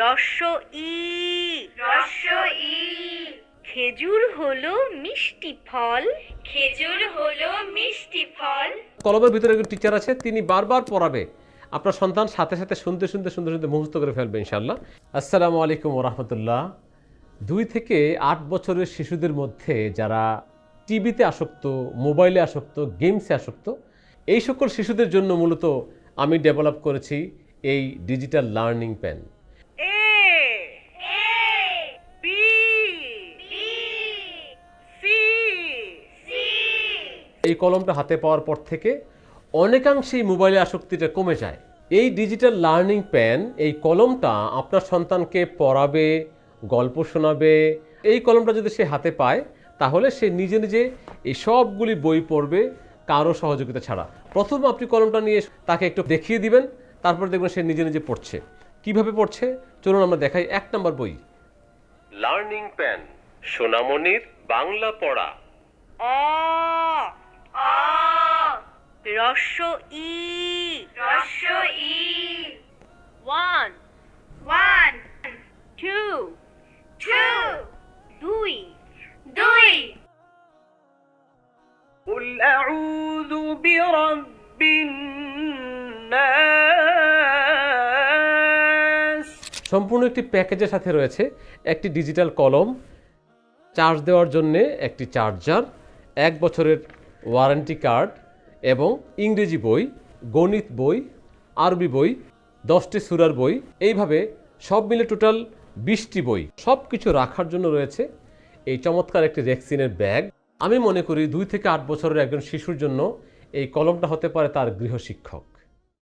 রস্য ই। রস্য ই। খেজুর হলো মিষ্টি ফল। খেজুর হলো মিষ্টি ফল। কলমের ভিতরে একজন টিচার আছে, তিনি বারবার পড়াবে, আপনার সন্তান সাথে সাথে শুনতে শুনতে শুনতে শুনতে মুখস্থ করে ফেলবে ইনশাআল্লাহ। আসসালামু আলাইকুম ওয়া রাহমাতুল্লাহ। 2 থেকে 8 বছরের শিশুদের মধ্যে যারা টিভিতে আসক্ত, মোবাইলে আসক্ত, গেমসে আসক্ত, এই সকল শিশুদের জন্য মূলত আমি ডেভেলপ করেছি এই digital learning pen. A B C. এই কলমটা হাতে পাওয়ার পর থেকে অনেকাংশেই মোবাইলে আসক্তিটা কমে যায়। এই ডিজিটাল লার্নিং পেন, এই কলমটা আপনার সন্তানকে পড়াবে, গল্প শোনাবে। এই কলমটা যদি সে হাতে পায় তাহলে সে নিজে নিজে এই সবগুলি বই পড়বে কারো সহযোগিতা ছাড়া। প্রথম আপনি কলমটা নিয়ে তাকে একটু দেখিয়ে দিবেন, তারপর দেখবেন সে নিজে নিজে পড়ছে। কিভাবে পড়ছে চলুন আমরা দেখাই। 1 নম্বর বই, লার্নিং পেন, সোনামণির বাংলা পড়া। অ অ। রস্য ই। রস্য ই। 1 ওয়ান 2 টু 2 দুই। قل أعوذ برب الناس। সম্পূর্ণ একটি প্যাকেজের সাথে রয়েছে একটি ডিজিটাল কলম, চার্জ দেওয়ার জন্যে একটি চার্জার, 1 বছরের ওয়ারেন্টি কার্ড এবং ইংরেজি বই, গণিত বই, আরবি বই, 10টি সূরার বই, এইভাবে সব মিলে টোটাল 20টি বই। সব কিছু রাখার জন্য রয়েছে এই চমৎকার একটি রেক্সিনের ব্যাগ। আমি মনে করি 2 থেকে 8 বছরের একজন শিশুর জন্য এই কলমটা হতে পারে তার গৃহশিক্ষক।